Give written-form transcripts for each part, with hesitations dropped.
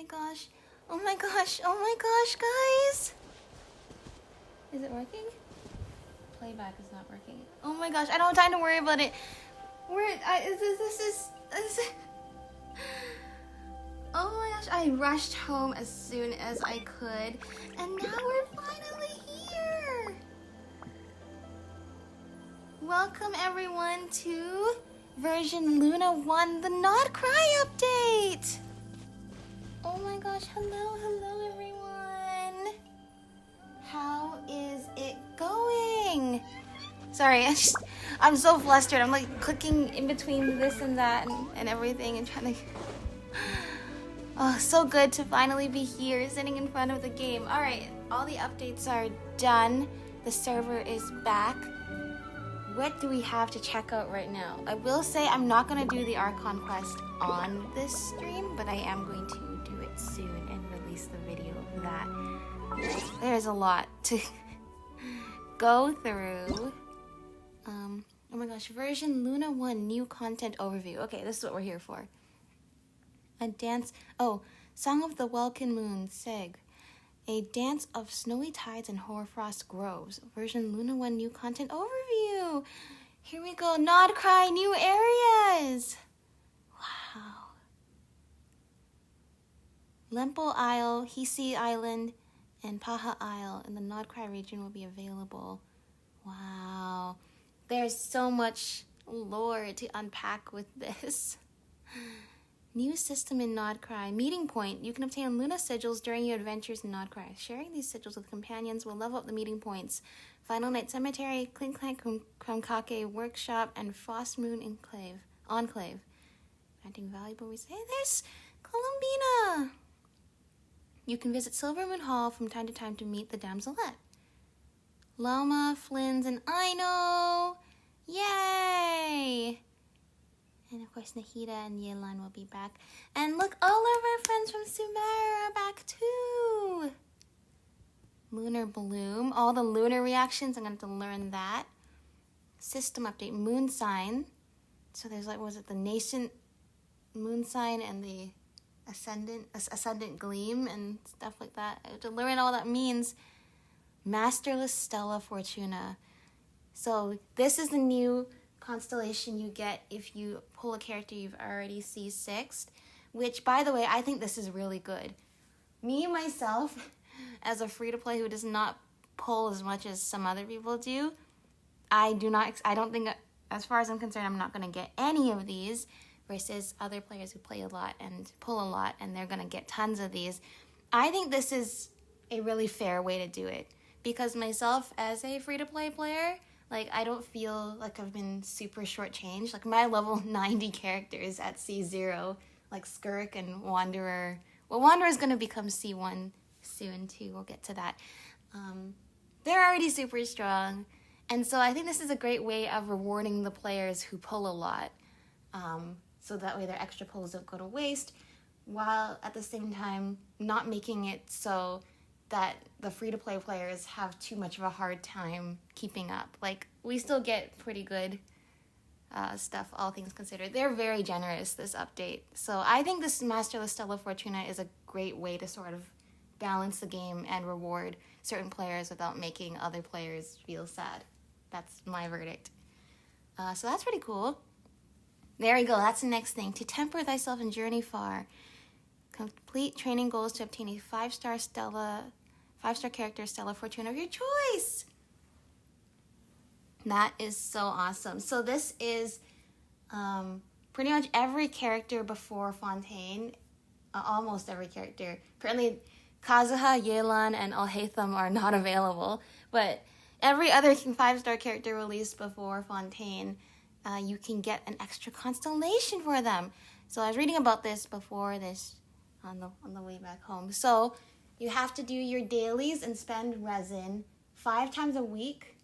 gosh. Oh my gosh. Oh my gosh, guys. Is it working? Playback is not working. Oh my gosh, I don't have time to worry about it. This is oh my gosh, I rushed home as soon as I could, and now we're finally here. Welcome everyone to version Luna 1, the Nod-Krai update. Oh my gosh, hello everyone. How is it going? Sorry, I'm so flustered. I'm like clicking in between this and that and everything and trying to... Oh, so good to finally be here, sitting in front of the game. Alright, all the updates are done. The server is back. What do we have to check out right now? I will say I'm not going to do the Archon quest on this stream, but I am going to do it soon and release the video of that. There's a lot to go through. Oh my gosh, version Luna 1, new content overview. Okay, this is what we're here for. A dance, Song of the Welkin Moon, Seg. A dance of snowy tides and hoarfrost groves. Version Luna 1, new content overview. Here we go, Nod-Krai, new areas. Wow. Lempo Isle, Hisi Island, and Paha Isle in the Nod-Krai region will be available. Wow. There's so much lore to unpack with this. New system in Nod-Krai. Meeting point. You can obtain Luna sigils during your adventures in Nod-Krai. Sharing these sigils with companions will level up the meeting points. Final Night Cemetery, Clink Clank Krumkake Workshop, and Frost Moon Enclave. Granting valuable resources. Hey, there's Columbina! You can visit Silver Moon Hall from time to time to meet the Damselette. Lama, Flynn's, and Aino! Yay! And of course, Nahida and Yelan will be back. And look, all of our friends from Sumeru are back too! Lunar Bloom, all the lunar reactions, I'm going to have to learn that. System update, Moon Sign. So there's like, was it the nascent Moon Sign and the Ascendant Gleam and stuff like that. I have to learn all that means. Masterless Stella Fortuna. So this is the new constellation you get if you pull a character you've already C6'd, which, by the way, I think this is really good. Me, myself, as a free-to-play who does not pull as much as some other people do, I don't think, as far as I'm concerned, I'm not going to get any of these, versus other players who play a lot and pull a lot, and they're going to get tons of these. I think this is a really fair way to do it, because myself, as a free-to-play player, like, I don't feel like I've been super shortchanged. Like, my level 90 characters at C0, like Skirk and Wanderer. Well, Wanderer's going to become C1 soon, too. We'll get to that. They're already super strong. And so I think this is a great way of rewarding the players who pull a lot. So that way their extra pulls don't go to waste, while at the same time not making it so that the free-to-play players have too much of a hard time keeping up. Like, we still get pretty good stuff, all things considered. They're very generous, this update. So I think this Masterless Stella Fortuna is a great way to sort of balance the game and reward certain players without making other players feel sad. That's my verdict. So that's pretty cool. There we go, that's the next thing. To temper thyself and journey far. Complete training goals to obtain a 5-star character Stella Fortuna of your choice. That is so awesome. So this is pretty much every character before Fontaine, almost every character. Currently, Kazuha, Yelan, and Alhaitham are not available, but every other 5-star character released before Fontaine, you can get an extra constellation for them. So I was reading about this before this on the way back home. So you have to do your dailies and spend resin 5 times a week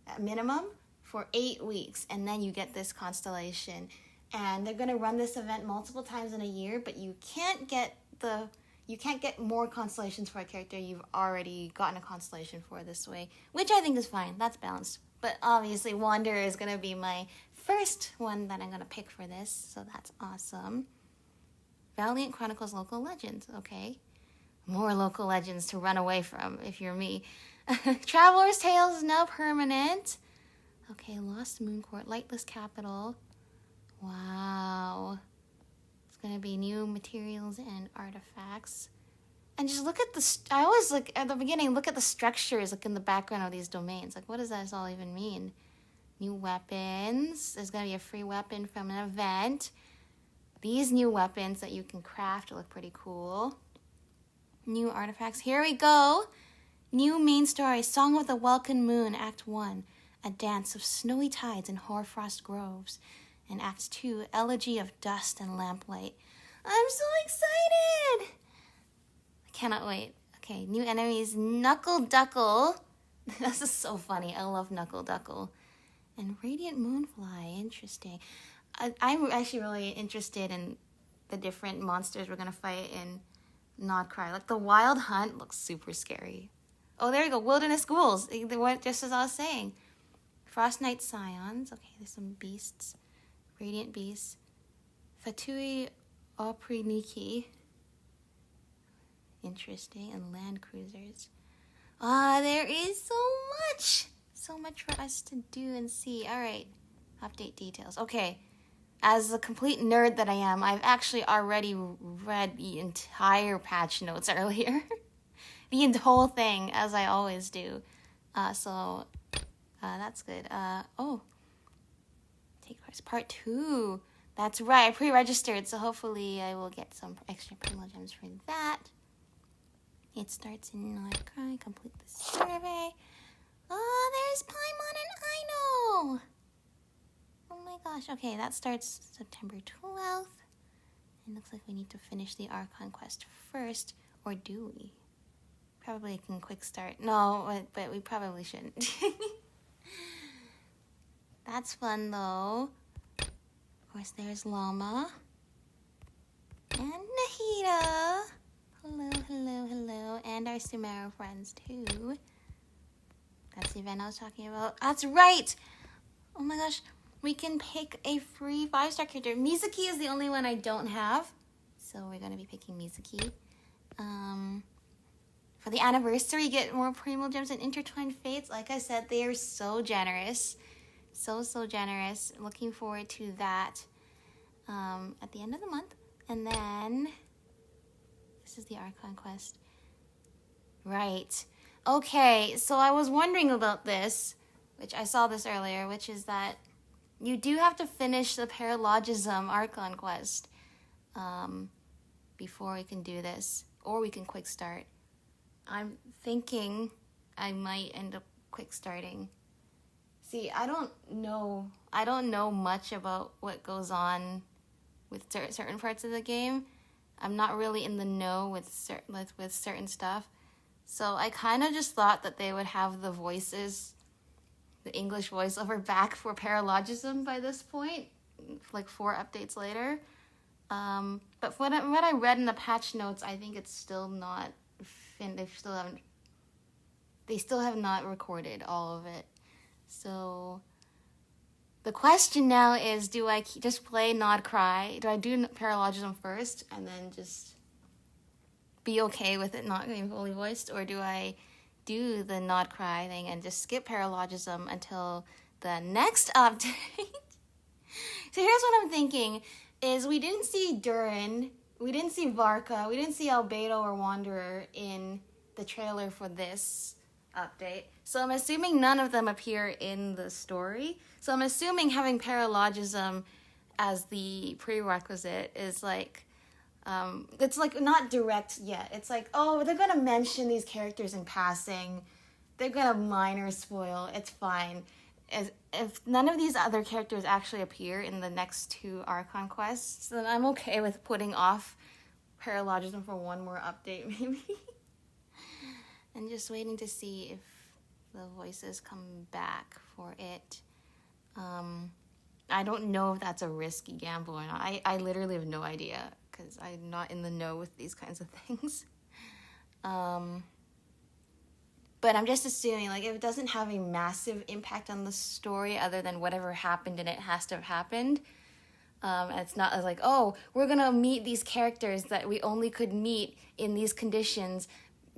at minimum for 8 weeks, and then you get this constellation. And they're going to run this event multiple times in a year, but you can't get more constellations for a character you've already gotten a constellation for this way, which I think is fine. That's balanced. But obviously Wanderer is going to be my first one that I'm going to pick for this, so that's awesome. Valiant Chronicles Local Legends. Okay. More local legends to run away from if you're me. Traveler's Tales is now permanent. Okay, Lost Moon Court, Lightless Capital. Wow. It's going to be new materials and artifacts. And just look at I always look at the beginning, look at the structures like in the background of these domains. Like, what does that all even mean? New weapons. There's going to be a free weapon from an event. These new weapons that you can craft look pretty cool. New artifacts. Here we go. New main story, Song of the Welkin Moon, Act 1, A Dance of Snowy Tides in Hoarfrost Groves. And Act 2, Elegy of Dust and Lamplight. I'm so excited! I cannot wait. Okay, new enemies, Knuckle Duckle. This is so funny. I love Knuckle Duckle. And Radiant Moonfly, interesting. I'm actually really interested in the different monsters we're going to fight in Nod-Krai. Like, the Wild Hunt looks super scary. Oh, there you go. Wilderness Ghouls. They went just as I was saying. Frost Knight Scions. Okay, there's some beasts. Radiant Beasts. Fatui Opriniki. Interesting. And Land Cruisers. There is so much. So much for us to do and see. All right. Update details. Okay. As a complete nerd that I am, I've actually already read the entire patch notes earlier. The whole thing, as I always do. So that's good. Take course. Part 2. That's right, I pre-registered, so hopefully I will get some extra primo gems for that. It starts in Nod-Krai. Complete the survey. Oh, there's Paimon and Aino! Oh my gosh. Okay, that starts September 12th. It looks like we need to finish the Archon quest first. Or do we? Probably can quick start. No, but we probably shouldn't. That's fun, though. Of course, there's Llama. And Nahida. Hello, hello, hello. And our Sumeru friends, too. That's the event I was talking about. That's right! Oh my gosh. We can pick a free 5-star character. Mizuki is the only one I don't have. So we're going to be picking Mizuki. For the anniversary, get more Primo Gems and Intertwined Fates. Like I said, they are so generous. So generous. Looking forward to that at the end of the month. And then, this is the Archon quest. Right. Okay, so I was wondering about this, which I saw this earlier, which is that you do have to finish the Paralogism Archon quest before we can do this. Or we can quick start. I'm thinking I might end up quick starting. See, I don't know much about what goes on with certain parts of the game. I'm not really in the know with certain stuff. So I kind of just thought that they would have the voices, the English voiceover back for Paralogism by this point, like 4 updates later. But what I read in the patch notes, I think it's still not they still have not recorded all of it. So the question now is, do I just play Nod-Krai? Do I do Paralogism first and then just be okay with it not being fully voiced? Or do I do the Nod-Krai thing and just skip Paralogism until the next update? So here's what I'm thinking, is we didn't see Durin, we didn't see Varka, we didn't see Albedo or Wanderer in the trailer for this update. So I'm assuming none of them appear in the story. So I'm assuming having Paralogism as the prerequisite is like, it's like not direct yet. It's like, oh, they're going to mention these characters in passing. They're going to minor spoil. It's fine. If none of these other characters actually appear in the next 2 Archon quests, then I'm okay with putting off Paralogism for one more update, maybe. And just waiting to see if the voices come back for it. I don't know if that's a risky gamble or not. I literally have no idea, because I'm not in the know with these kinds of things. But I'm just assuming, like, if it doesn't have a massive impact on the story other than whatever happened and it has to have happened, And it's not as like, oh, we're gonna meet these characters that we only could meet in these conditions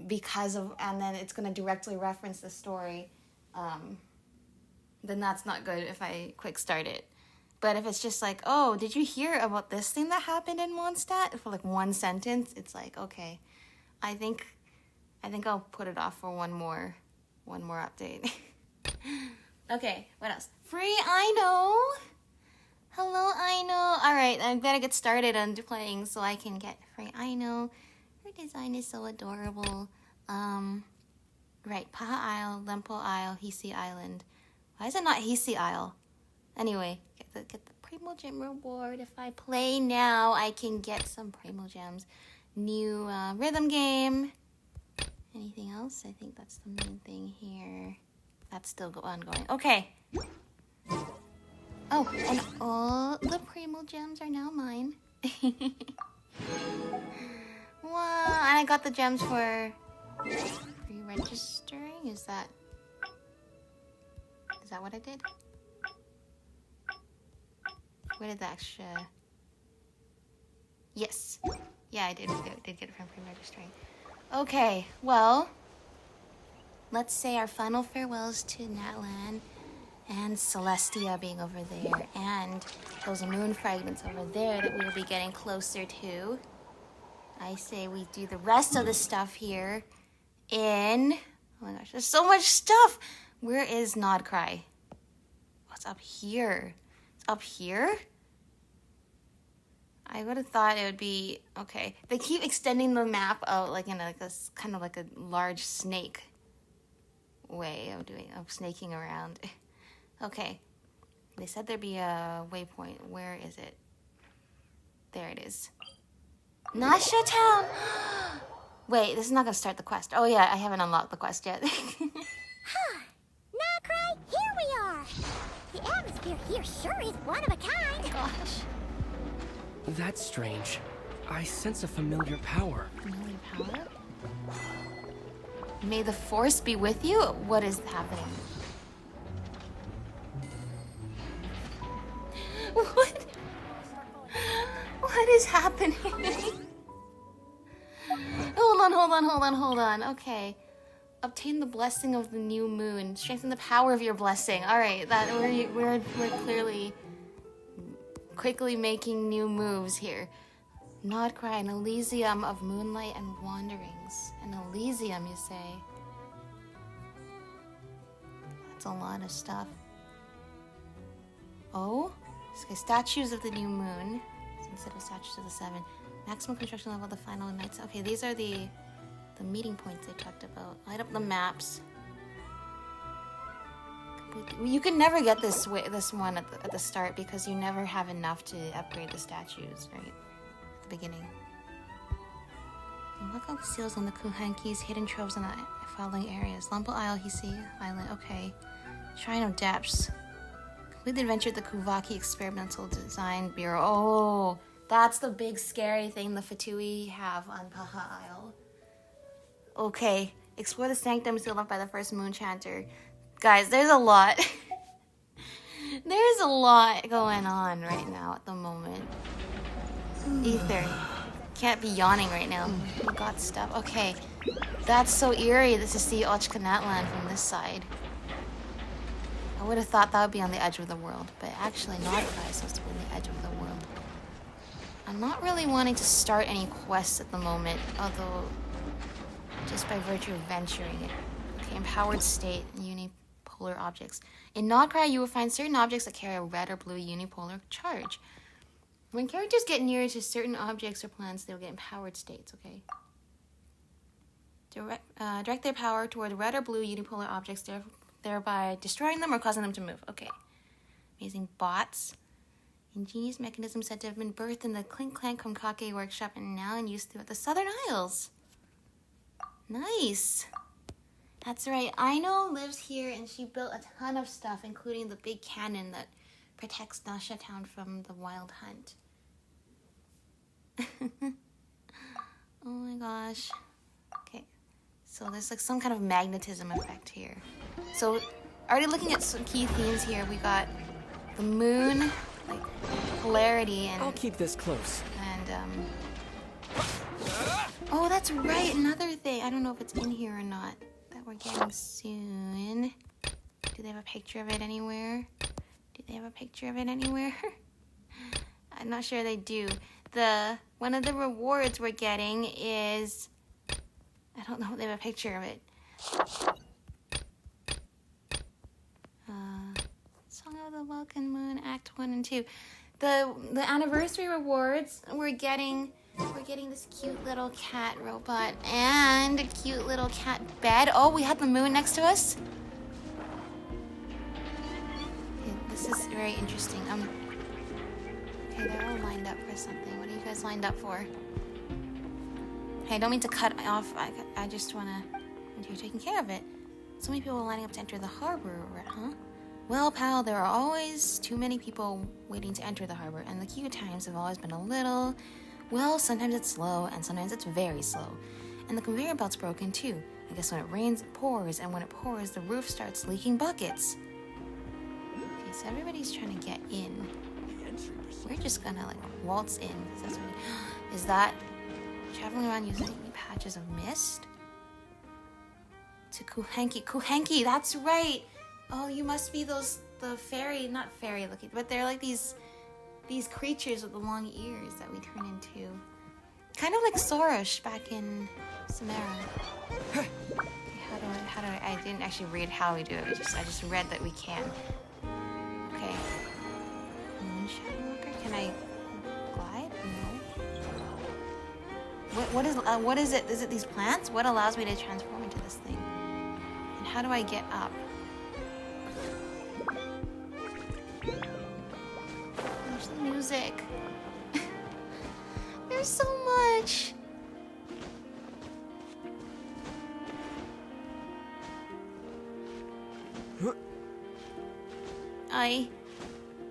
because of, and then it's gonna directly reference the story. Then that's not good if I quick start it. But if it's just like, oh, did you hear about this thing that happened in Mondstadt? For like one sentence, it's like, okay, I think I'll put it off for one more update. Okay, what else? Free Aino. Hello, Aino. All right, I better get started on playing so I can get free Aino. Her design is so adorable. Right, Paha Isle, Lempo Isle, Hisi Island. Why is it not Hisi Isle? Anyway, get the Primo Gem reward. If I play now, I can get some Primo Gems. New rhythm game. Anything else? I think that's the main thing here. That's still ongoing. Okay. Oh, and all the Primo Gems are now mine. Wow, and I got the gems for pre-registering. Is that what I did? Where did the extra... Yes. Yeah, I did get it from pre-registering. Okay, well, let's say our final farewells to Natlan and Celestia being over there and those moon fragments over there that we will be getting closer to. I say we do the rest of the stuff here in... Oh my gosh, there's so much stuff! Where is Nod-Krai? What's up here? It's up here? I would have thought it would be... Okay. They keep extending the map out like in a kind of like a large snake way of snaking around. Okay. They said there'd be a waypoint. Where is it? There it is. Nasha Town! Wait, this is not going to start the quest. Oh yeah, I haven't unlocked the quest yet. Huh. Nod-Krai, here we are. The atmosphere here sure is one of a kind. Gosh. That's strange. I sense a familiar power. Familiar power? May the force be with you? What is happening? What? What is happening? Hold on. Okay. Obtain the blessing of the new moon. Strengthen the power of your blessing. All right, that we're clearly quickly making new moves here. Nod-Krai, an Elysium of moonlight and wanderings. An Elysium, you say? That's a lot of stuff. Oh? Okay, statues of the new moon. Instead of statues of the seven. Maximum construction level of the final nights. Okay, these are the meeting points I talked about. Light up the maps. You can never get this one at the start because you never have enough to upgrade the statues, right? At the beginning. And look at the seals on the Kuhankis, hidden troves in the following areas. Lempo Isle, Hisi Island, okay. Shrine of Depths. Complete the adventure at the Kuvaki Experimental Design Bureau. Oh, that's the big scary thing the Fatui have on Paha Isle. Okay, explore the sanctum sealed up by the first moon chanter. Guys, there's a lot. There's a lot going on right now at the moment. Ether, can't be yawning right now. We got stuff. Okay, that's so eerie to see Ochkanatlan from this side. I would have thought that would be on the edge of the world, but actually Nod-Krai is supposed to be on the edge of the world. I'm not really wanting to start any quests at the moment, although just by virtue of venturing it. Okay, empowered state and unipolar objects. In Nod-Krai, you will find certain objects that carry a red or blue unipolar charge. When characters get near to certain objects or plants, they'll get empowered states, okay? Direct their power toward red or blue unipolar objects, thereby destroying them or causing them to move. Okay. Amazing bots. Ingenious mechanisms said to have been birthed in the Clink Clank Konkake workshop and now in use throughout the Southern Isles. Nice. That's right. Aino lives here and she built a ton of stuff, including the big cannon that protects Nasha Town from the wild hunt. Oh my gosh. Okay. So there's like some kind of magnetism effect here. So already looking at some key themes here, we got the moon like polarity and I'll keep this close. Oh, that's right. Another thing. I don't know if it's in here or not. That we're getting soon. Do they have a picture of it anywhere? Do they have a picture of it anywhere? I'm not sure they do. One of the rewards we're getting is, I don't know if they have a picture of it. Song of the Welcome Moon, Act 1 and 2. The anniversary rewards, we're getting this cute little cat robot and a cute little cat bed. Oh, we have the moon next to us. Okay, this is very interesting. Okay, they're all lined up for something. What are you guys lined up for? Hey, I don't mean to cut off. I just wanna. You're taking care of it. So many people lining up to enter the harbor, huh? Well, pal, there are always too many people waiting to enter the harbor, and the queue times have always been a little. Well, sometimes it's slow, and sometimes it's very slow. And the conveyor belt's broken too. I guess when it rains, it pours, and when it pours, the roof starts leaking buckets. Okay, so everybody's trying to get in. We're just gonna, like, waltz in. Is that traveling around using patches of mist? To Kuhenki, that's right! Oh, you must be the fairy, not fairy looking, but they're like these creatures with the long ears that we turn into. Kind of like Soros back in Samara. Okay, how do I didn't actually read how we do it, I just read that we can. Okay. Moonshine Walker, can I glide? No. What is it? Is it these plants? What allows me to transform into this thing? And how do I get up? There's the music. There's so much.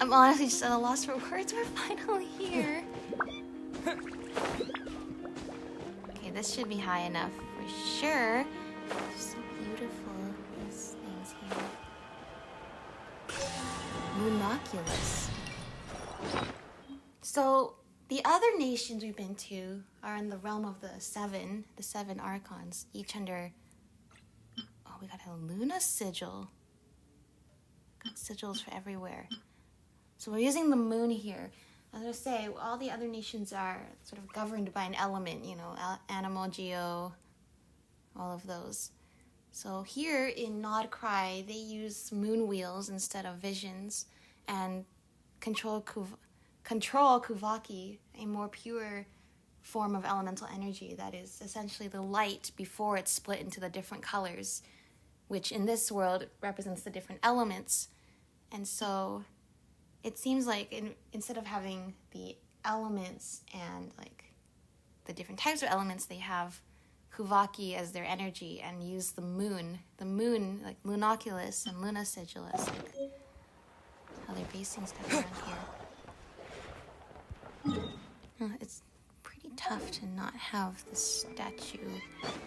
I'm honestly just at a loss for words. We're finally here. Okay, this should be high enough for sure. So beautiful, these things here. Monoculus. So the other nations we've been to are in the realm of the seven archons, each under. Oh, we got a Luna sigil. Got sigils for everywhere. So we're using the moon here. As I say, all the other nations are sort of governed by an element, you know, animal, geo, all of those. So here in Nod-Krai, they use moon wheels instead of visions and control Kuvaki, a more pure form of elemental energy that is essentially the light before it's split into the different colors, which in this world represents the different elements. And so it seems like instead of having the elements and like the different types of elements, they have Kuvaki as their energy and use the moon like Lunoculus and Luna Sigillus, like how they're basing stuff around here. It's pretty tough to not have the statue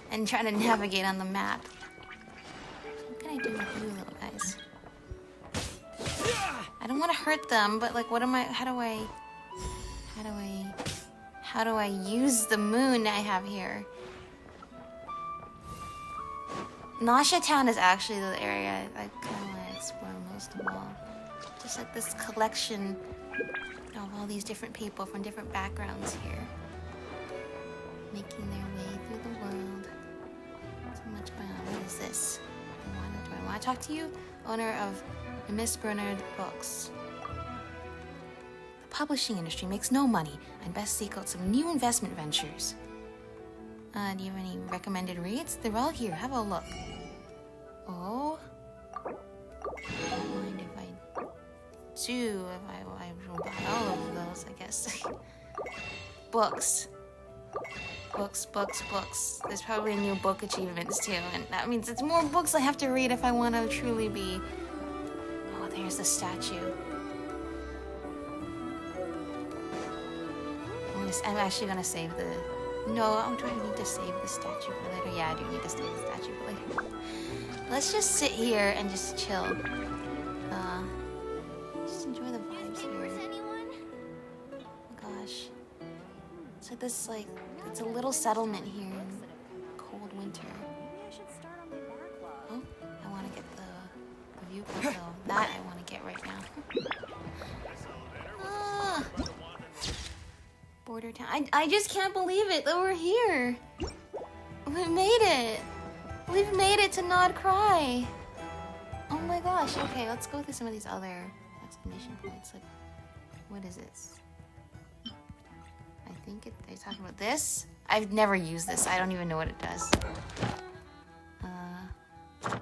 and try to navigate on the map. What can I do with you little guys? I don't want to hurt them, but like, how do I use the moon I have here? Nasha Town is actually the area I kind of want to explore most of all. Just like this collection of all these different people from different backgrounds here, making their way through the world. So much going on. What is this? Do I want to talk to you? Owner of Miss Bernard Books. The publishing industry makes no money. I'd best seek out some new investment ventures. Do you have any recommended reads? They're all here. Have a look. Oh. Don't mind if I do. If I will buy all of those, I guess. Books. Books. There's probably new book achievements too, and that means it's more books I have to read if I want to truly be. Oh, there's the statue. I'm actually gonna save the. No, do I need to save the statue for later? Yeah, I do need to save the statue for later. Let's just sit here and just chill. Just enjoy the vibes here. gosh. It's like this, like, it's a little settlement here in cold winter. Oh, I want to get the viewport though. That I want to get right now. Ah. Border town. I just can't believe it that we're here. We made it. We've made it to Nod-Krai. Oh my gosh. Okay, let's go through some of these other exclamation points. Like, what is this? I think they're talking about this. I've never used this. I don't even know what it does.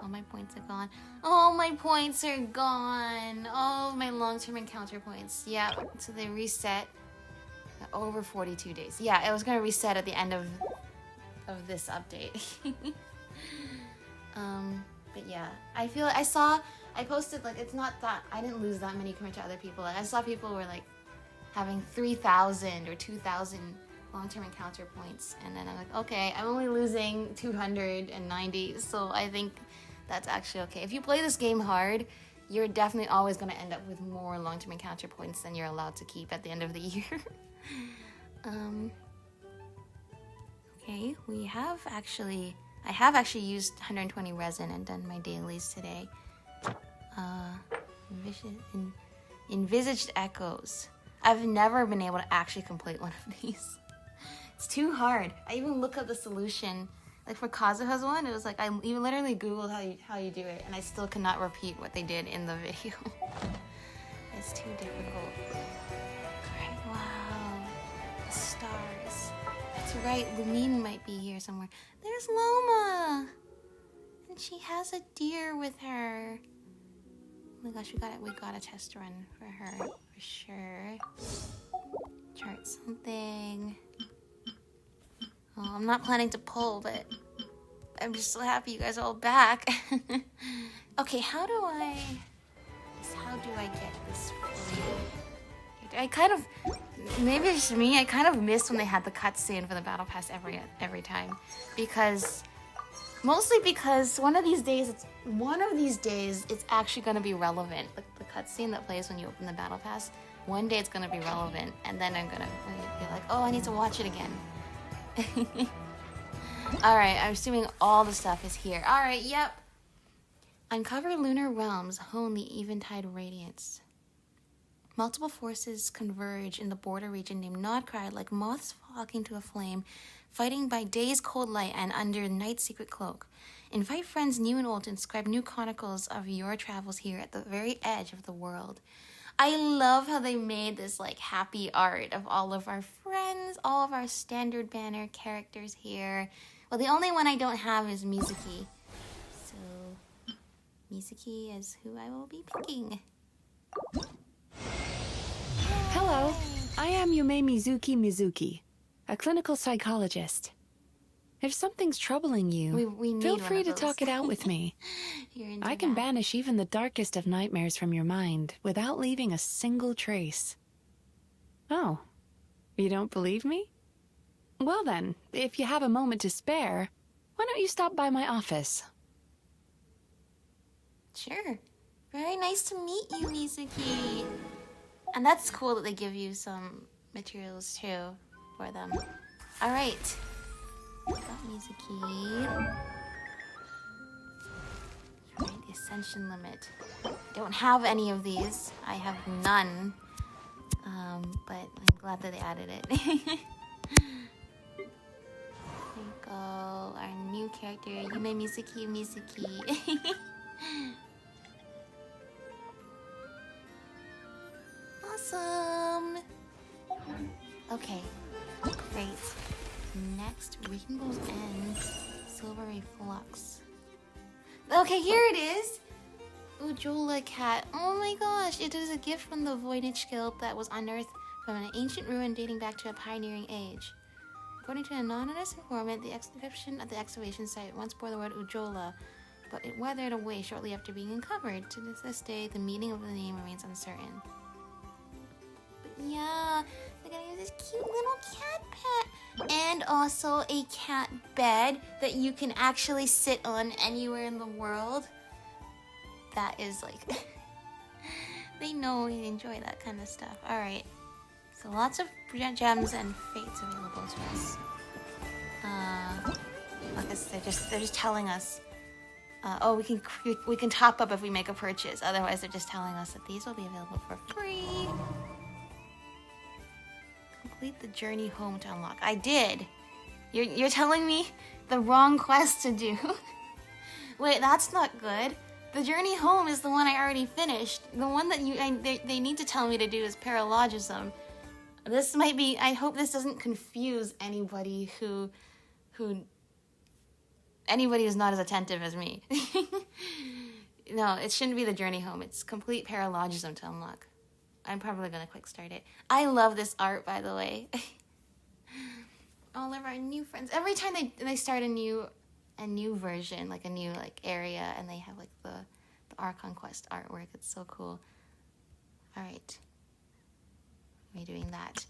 All my points are gone. All my points are gone. All of my long-term encounter points. Yeah, so they reset over 42 days. Yeah, it was gonna reset at the end of this update. But yeah, I feel I posted, like, it's not that I didn't lose that many compared to other people. Like, I saw people were like having 3,000 or 2,000 long-term encounter points, and then I'm like, okay, I'm only losing 290, so I think that's actually okay. If you play this game hard, you're definitely always going to end up with more long-term encounter points than you're allowed to keep at the end of the year. Okay, I have actually used 120 resin and done my dailies today. Envisaged Echoes. I've never been able to actually complete one of these. It's too hard. I even looked up the solution. Like for Kazuha's one, it was like I even literally Googled how you do it, and I still cannot repeat what they did in the video. It's too difficult. Alright, wow. The stars. That's right, Lumine might be here somewhere. There's Loma! And she has a deer with her. Oh my gosh, we got a test run for her, for sure. Chart something. Oh, I'm not planning to pull, but I'm just so happy you guys are all back. Okay, how do I get this free? I kind of, maybe it's just me, I kind of miss when they had the cutscene for the battle pass every time, mostly because one of these days it's actually going to be relevant. The cutscene that plays when you open the battle pass, one day it's going to be relevant, and then I'm going to be like, oh, I need to watch it again. Alright, I'm assuming all the stuff is here. Alright, yep. Uncover lunar realms, hone the eventide radiance. Multiple forces converge in the border region named Nod-Krai like moths flocking to a flame, fighting by day's cold light and under night's secret cloak. Invite friends new and old to inscribe new chronicles of your travels here at the very edge of the world. I love how they made this like happy art of all of our friends, all of our standard banner characters here. Well, the only one I don't have is Mizuki. So, Mizuki is who I will be picking. Hello, I am Yume Mizuki, a clinical psychologist. If something's troubling you, we need feel free to those. talk it out with me. I can banish even the darkest of nightmares from your mind without leaving a single trace. Oh, you don't believe me? Well then, if you have a moment to spare, why don't you stop by my office? Sure. Very nice to meet you, Mizuki. And that's cool that they give you some materials too for them. Alright. Got Mizuki. Alright, the ascension limit. Don't have any of these. I have none. But I'm glad that they added it. There you go. Our new character, Yume Mizuki. Awesome. Okay, great. Next, Rainbow's End, Silvery Flux. Okay, here it is. Ujola Cat. Oh my gosh, it is a gift from the Voynich Guild that was unearthed from an ancient ruin dating back to a pioneering age. According to an anonymous informant, the inscription at the excavation site once bore the word Ujola, but it weathered away shortly after being uncovered. To this day, the meaning of the name remains uncertain. But yeah, they're gonna use this cute little cat pet. And also a cat bed that you can actually sit on anywhere in the world. That is like... they know we enjoy that kind of stuff. Alright. So lots of gems and fates available to us. I guess they're just telling us. Oh, we can top up if we make a purchase. Otherwise, they're just telling us that these will be available for free. Complete the journey home to unlock. I did. You're telling me the wrong quest to do. Wait, that's not good. The journey home is the one I already finished. The one that they need to tell me to do is paralogism. This might be. I hope this doesn't confuse anybody anybody who's not as attentive as me. No, it shouldn't be the journey home. It's complete paralogism to unlock. I'm probably gonna quick start it. I love this art, by the way. All of our new friends. Every time they start a new version, like a new area, and they have like the Archon Quest artwork. It's so cool. All right, we're doing that.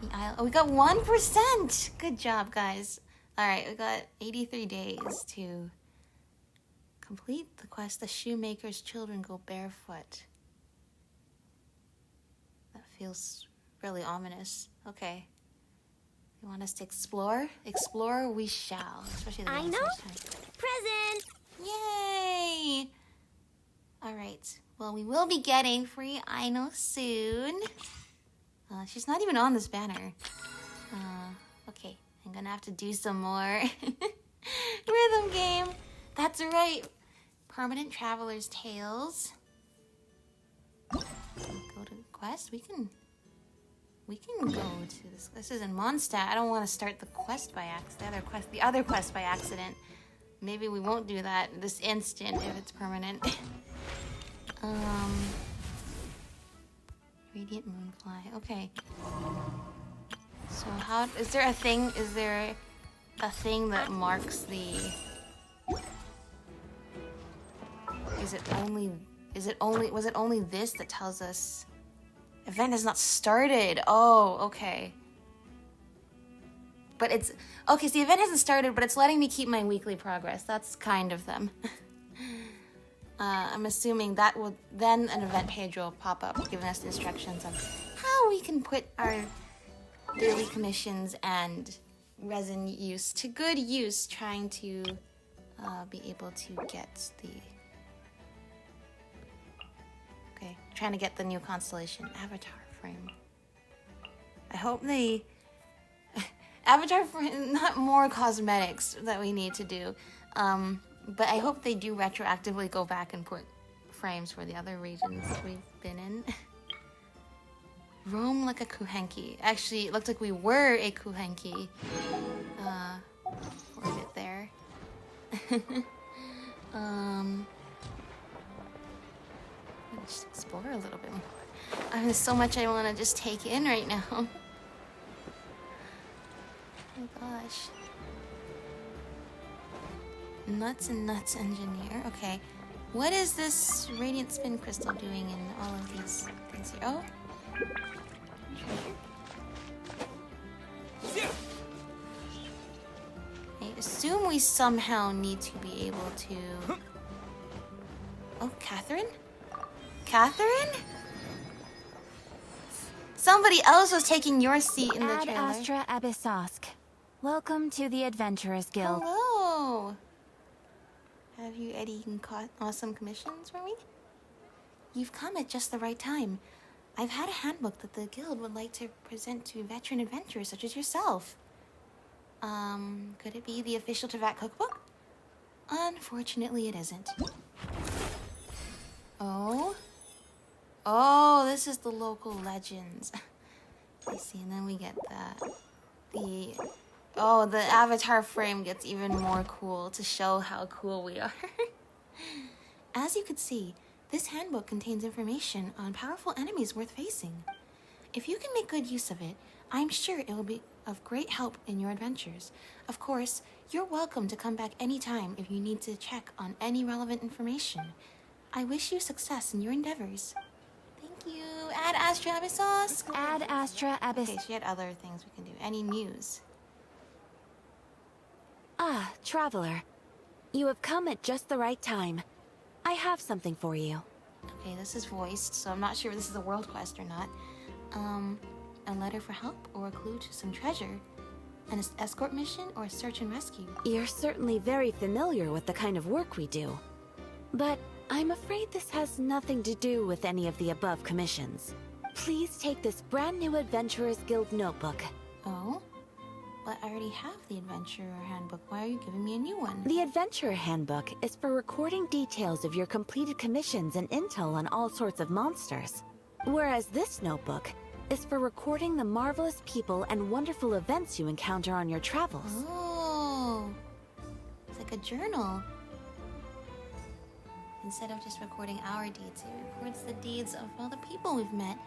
The Isle. Oh, we got 1%. Good job, guys. All right, we got 83 days to complete the quest. The shoemaker's children go barefoot. That feels really ominous. Okay. You want us to explore? Explore we shall. Especially the I know. Present. Yay! All right. Well, we will be getting free Aino soon. She's not even on this banner. Okay. I'm gonna have to do some more rhythm game. That's right. Permanent Traveler's Tales. Go to the quest. We can go to this. This is in Mondstadt. I don't want to start the quest by accident. The other quest by accident. Maybe we won't do that this instant if it's permanent. Radiant Moonfly. Okay. So how is there a thing? Is there a thing that marks the? Was it only this that tells us event has not started? Oh, okay. But it's okay. So the event hasn't started, but it's letting me keep my weekly progress. That's kind of them. I'm assuming that will then an event page will pop up, giving us the instructions on how we can put our daily commissions and resin use to good use, trying to be able to get trying to get the new constellation avatar frame. I hope they avatar frame, not more cosmetics that we need to do, but I hope they do retroactively go back and put frames for the other regions we've been in. Roam like a kuhenki. Actually, it looked like we were a kuhenki for a bit there. Let's explore a little bit more. There's so much I want to just take in right now. Oh my gosh. Nuts and Nuts Engineer. Okay. What is this Radiant Spin Crystal doing in all of these things here? Oh. I assume we somehow need to be able to... Oh, Catherine? Catherine? Somebody else was taking your seat in the Ad trailer. Astra Abyssosk. Welcome to the Adventurers Guild. Hello. Have you eaten awesome commissions for me? You've come at just the right time. I've had a handbook that the guild would like to present to veteran adventurers such as yourself. Could it be the official Teyvat cookbook? Unfortunately, it isn't. Oh? Oh, this is the local legends. I see, and then we get the avatar frame gets even more cool to show how cool we are. As you could see, this handbook contains information on powerful enemies worth facing. If you can make good use of it, I'm sure it will be of great help in your adventures. Of course, you're welcome to come back anytime if you need to check on any relevant information. I wish you success in your endeavors. Thank you. Ad Astra Abyssosk. Ad Astra Abyss. Okay, she had other things we can do. Any news? Ah, traveler. You have come at just the right time. I have something for you. Okay, this is voiced, so I'm not sure if this is a world quest or not. A letter for help or a clue to some treasure. An escort mission or a search and rescue. You're certainly very familiar with the kind of work we do. But I'm afraid this has nothing to do with any of the above commissions. Please take this brand new Adventurers Guild notebook. Oh? But I already have the Adventurer Handbook. Why are you giving me a new one? The Adventurer Handbook is for recording details of your completed commissions and intel on all sorts of monsters. Whereas this notebook is for recording the marvelous people and wonderful events you encounter on your travels. Oh. It's like a journal. Instead of just recording our deeds, it records the deeds of all the people we've met.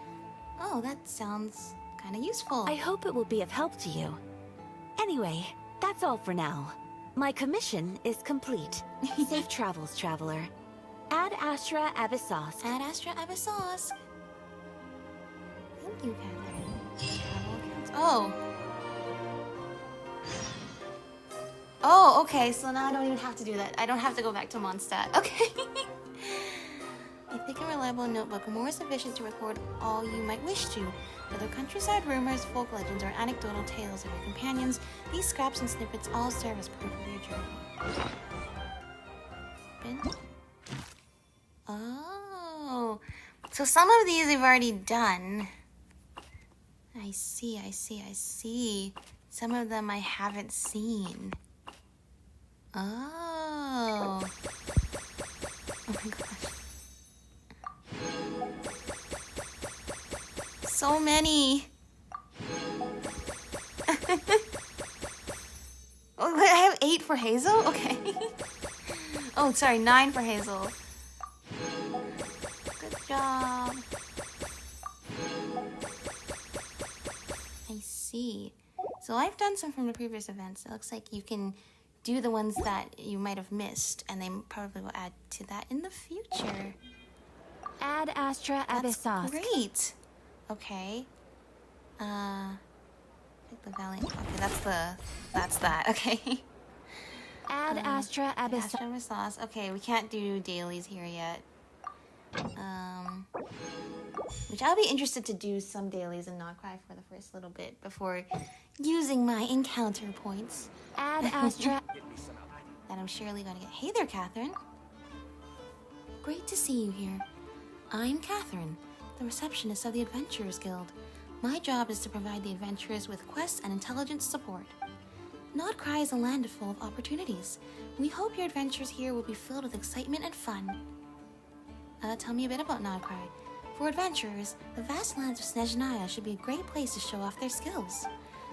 Oh, that sounds kind of useful. I hope it will be of help to you. Anyway, that's all for now. My commission is complete. Safe travels, traveler. Ad Astra Abyssos. Ad Astra Abyssos. Thank you, Catherine. Travel accounts. Oh. Oh, okay, so now I don't even have to do that. I don't have to go back to Mondstadt. Okay. A thick and reliable notebook, more sufficient to record all you might wish to. Whether countryside rumors, folk legends, or anecdotal tales of your companions, these scraps and snippets all serve as proof of your journey. Open. Oh. So some of these we've already done. I see. Some of them I haven't seen. Oh. Oh my gosh. So many. Oh, wait, I have 8 for Hazel? Okay. Oh, sorry, 9 for Hazel. Good job. I see. So I've done some from the previous events. It looks like you can do the ones that you might have missed, and they probably will add to that in the future. Ad Astra Abyssos. Great. Okay. Pick the Valiant. Okay, that's that. Okay. Ad Astra Abyssos. Astra Abyssos. Okay, we can't do dailies here yet. Which I'll be interested to do some dailies in Nod-Krai for the first little bit before using my encounter points. Ad Astra. That I'm surely gonna get. Hey there, Catherine. Great to see you here. I'm Catherine, the receptionist of the Adventurers Guild. My job is to provide the adventurers with quests and intelligence support. Nod-Krai is a land full of opportunities. We hope your adventures here will be filled with excitement and fun. Tell me a bit about Nod-Krai. For adventurers, the vast lands of Snezhnaya should be a great place to show off their skills.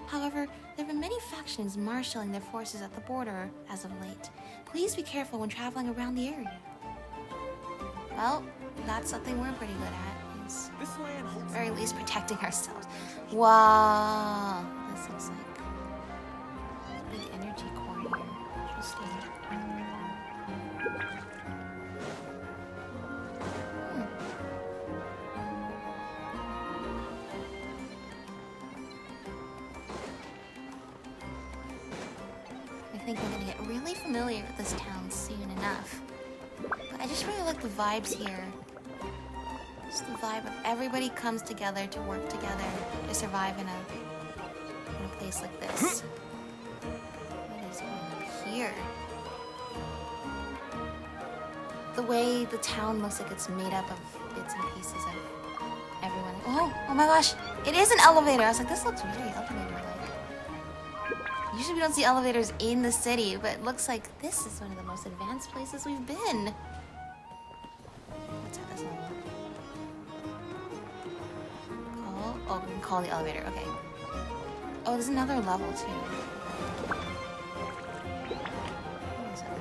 However, there have been many factions marshalling their forces at the border as of late. Please be careful when traveling around the area. Well, that's something we're pretty good at, is at the very least protecting ourselves. Wow, this looks like a big energy core here. Interesting. I think we're gonna get really familiar with this town soon enough. But I just really like the vibes here. Just the vibe of everybody comes together to work together to survive in a place like this. What is going on here? The way the town looks like it's made up of bits and pieces of everyone. Oh my gosh! It is an elevator! I was like, this looks very elevator-like. Usually we don't see elevators in the city, but it looks like this is one of the most advanced places we've been. Let's have this level. Oh, we can call the elevator, okay. Oh, there's another level too. What is that?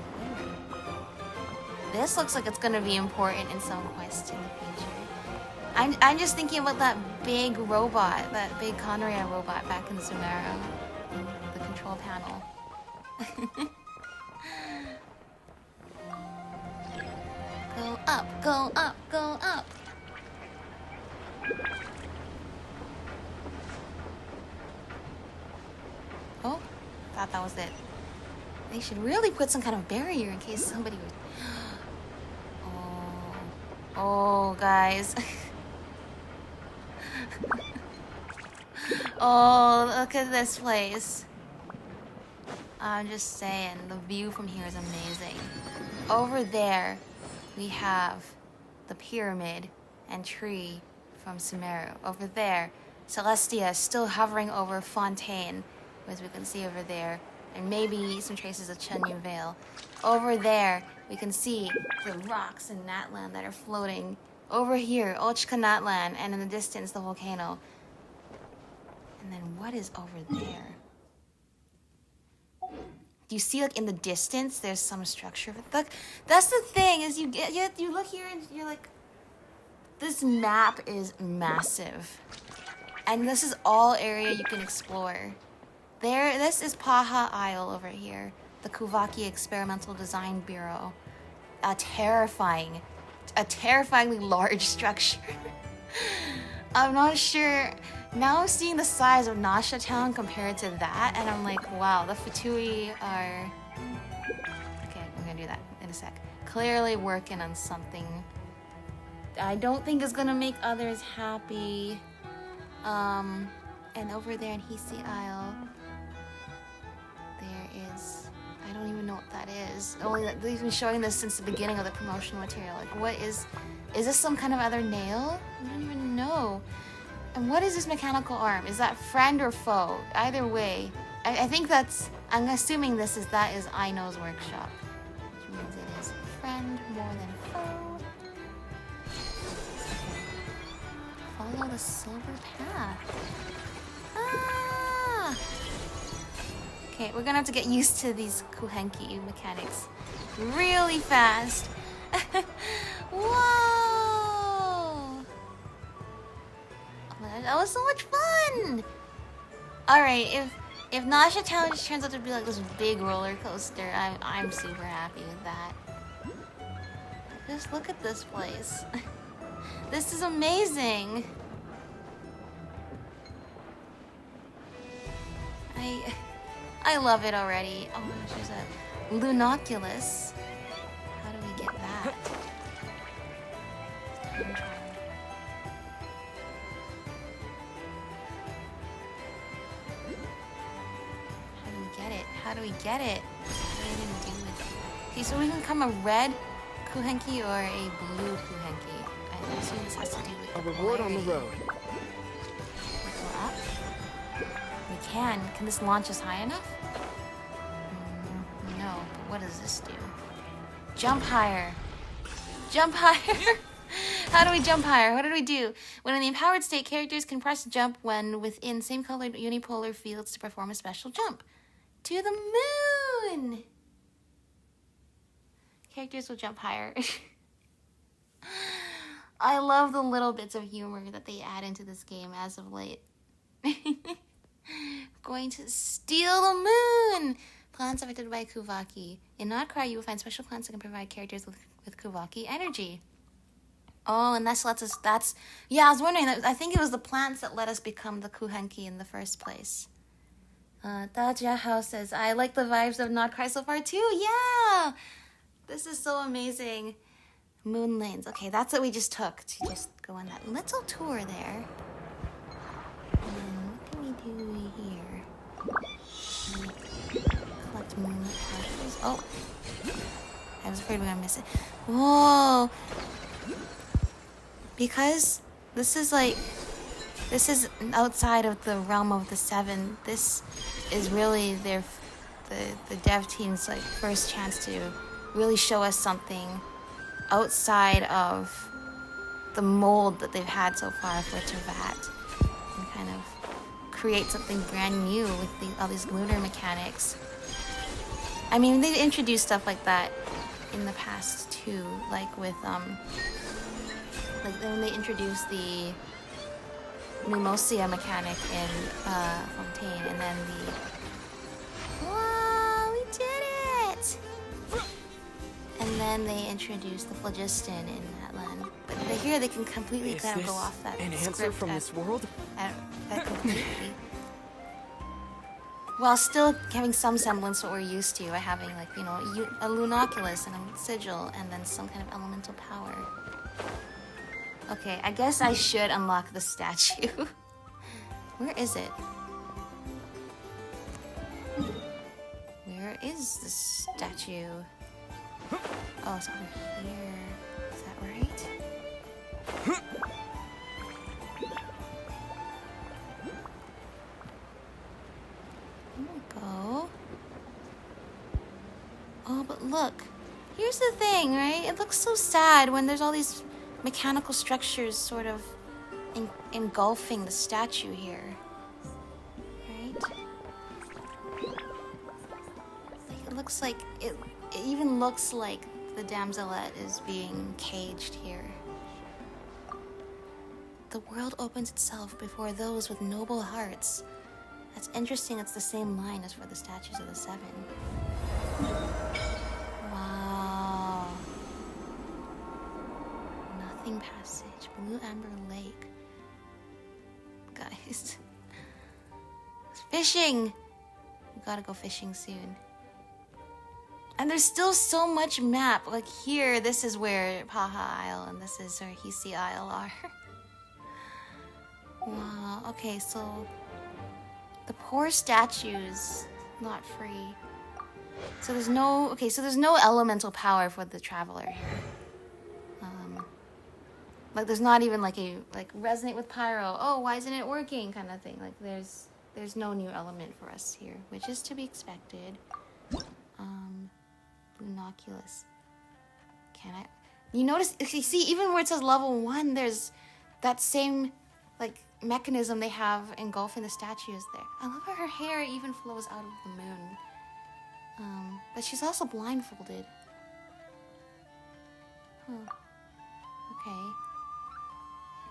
This looks like it's gonna be important in some quest in the future. I'm just thinking about that big robot, that big Conria robot back in Zumara. The control panel. Go up, go up, go up. Oh, thought that was it. They should really put some kind of barrier in case somebody was... Oh, guys. Oh, look at this place. I'm just saying, the view from here is amazing. Over there, we have the pyramid and tree from Sumeru. Over there, Celestia is still hovering over Fontaine, as we can see over there. And maybe some traces of Chenyu Vale. Over there, we can see the rocks in Natlan that are floating. Over here, Ochka Natlan, and in the distance, the volcano. And then what is over there? Do you see, like, in the distance, there's some structure? Look, that's the thing, is you look here and you're like, this map is massive. And this is all area you can explore. This is Paha Isle over here, the Kuvaki Experimental Design Bureau. A terrifyingly large structure. I'm not sure. Now I'm seeing the size of Nasha Town compared to that, and I'm like, wow, the Futui are... Okay, I'm gonna do that in a sec. Clearly working on something I don't think is gonna make others happy. And over there in Hisi Isle, there is... I don't even know what that is. Only that they've been showing this since the beginning of the promotional material. Like, what is this some kind of other nail? I don't even know. And what is this mechanical arm? Is that friend or foe? Either way, I think that's... I'm assuming that is Aino's workshop. Which means it is friend more than foe. Follow the silver path. Ah! Okay, we're gonna have to get used to these Kuhenki mechanics really fast. Whoa! That was so much fun! Alright, if Nasha Town just turns out to be like this big roller coaster, I'm super happy with that. Just look at this place. This is amazing! I love it already. Oh my gosh, there's a Lunoculus. How do we get that? Time trial. How do we get it? How do we get it? What do we even do with it? Okay, so we can become a red Kuhenki or a blue Kuhenki. I assume this has to do with a reward on the road. Go up? We can. Can this launch us high enough? No, but what does this do? Jump higher. Jump higher. How do we jump higher? What did we do? When in the empowered state, characters can press jump when within same colored unipolar fields to perform a special jump. To the moon! Characters will jump higher. I love the little bits of humor that they add into this game as of late. Going to steal the moon! Plants affected by Kuvaki. In Nod-Krai, you will find special plants that can provide characters with Kuvaki energy. Oh, and that's lets us... That's... Yeah, I was wondering. I think it was the plants that let us become the Kuhenki in the first place. Dajia House says, I like the vibes of Nod-Krai so far too. Yeah! This is so amazing. Moon lanes. Okay, that's what we just took to just go on that little tour there. And then what can we do here? Collect moonlight particles. Oh! I was afraid we were gonna miss it. Whoa! Because this is like... This is outside of the realm of the Seven. This is really the dev team's like first chance to really show us something outside of the mold that they've had so far for Teyvat, and kind of create something brand new with all these lunar mechanics. I mean, they introduced stuff like that in the past too, like with like when they introduced the Pneumosia mechanic in Fontaine, and then the... Whoa, we did it! And then they introduced the Phlogiston in Atlan. But here they can completely kind of go off that an script answer from this world? That completely. While still having some semblance to what we're used to by having, like, you know, a Lunoculus and a Sigil, and then some kind of elemental power. Okay, I guess I should unlock the statue. Where is it? Where is the statue? Oh, it's over here. Is that right? Here we go. Oh, but look. Here's the thing, right? It looks so sad when there's all these mechanical structures sort of engulfing the statue here. Right? Like, it looks like... It even looks like the damselette is being caged here. The world opens itself before those with noble hearts. That's interesting. It's the same line as for the statues of the seven. Wow. Nothing passage. Blue Amber Lake. Guys. Fishing! We gotta go fishing soon. And there's still so much map. Like here, this is where Paha Isle and this is where Hisi Isle are. Wow, okay, so the poor statues not free. So there's no there's no elemental power for the traveler here. Like there's not even like a resonate with pyro. Oh, why isn't it working kind of thing. Like there's no new element for us here, which is to be expected. Lunoculus. Can I? You notice? You see, even where it says level 1, there's that same like mechanism they have engulfing the statues there. I love how her hair even flows out of the moon. But she's also blindfolded. Huh. Okay.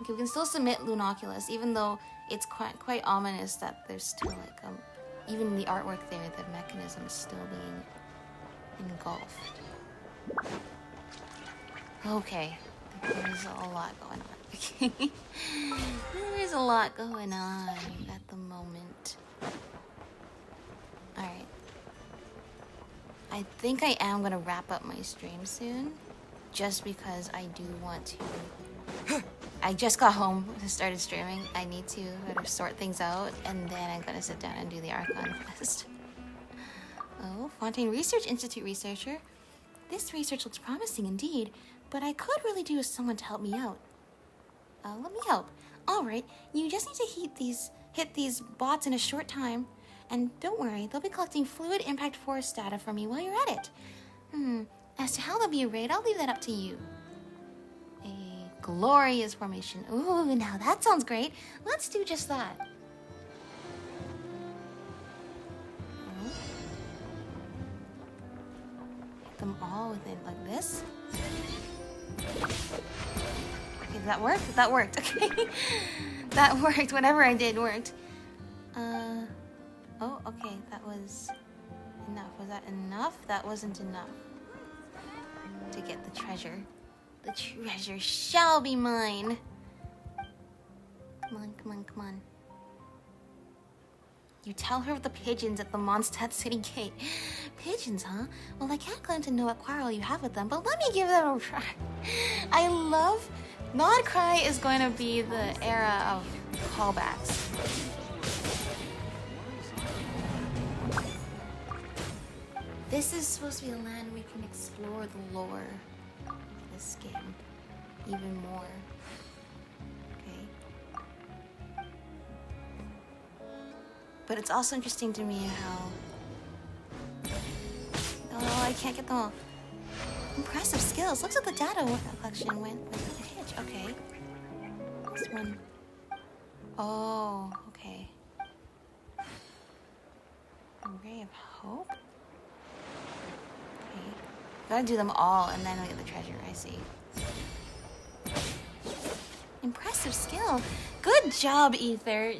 Okay, we can still submit Lunoculus, even though it's quite ominous that there's still like even the artwork there, the mechanism is still being engulfed. Okay, there's a lot going on. Okay, there's a lot going on at the moment. All right, I think I am gonna wrap up my stream soon, just because I do want to. I just got home and started streaming. I need to sort of sort things out, and then I'm gonna sit down and do the Archon quest. Oh, Fontaine Research Institute researcher. This research looks promising indeed, but I could really do with someone to help me out. Let me help. All right, you just need to hit these bots in a short time, and don't worry, they'll be collecting fluid impact forest data from you while you're at it. As to how they'll be arrayed, I'll leave that up to you. A glorious formation. Ooh, now that sounds great. Let's do just that. Them all within like this. Okay, did that work? That worked. Okay, that worked. Whatever I did worked. Oh, okay. That was enough. Was that enough? That wasn't enough to get the treasure. The treasure shall be mine. Come on, come on, come on. You tell her of the pigeons at the Mondstadt City Gate. Pigeons, huh? Well, I can't claim to know what quarrel you have with them, but let me give them a try. I love... Nod-Krai is going to be the era of callbacks. This is supposed to be a land we can explore the lore of this game even more. But it's also interesting to me how... Oh, I can't get them all. Impressive skills. Looks like the data collection went with a hitch. Okay. This one. Oh, okay. A ray of hope? Okay. Gotta do them all and then we get the treasure. I see. Impressive skill. Good job, Ether.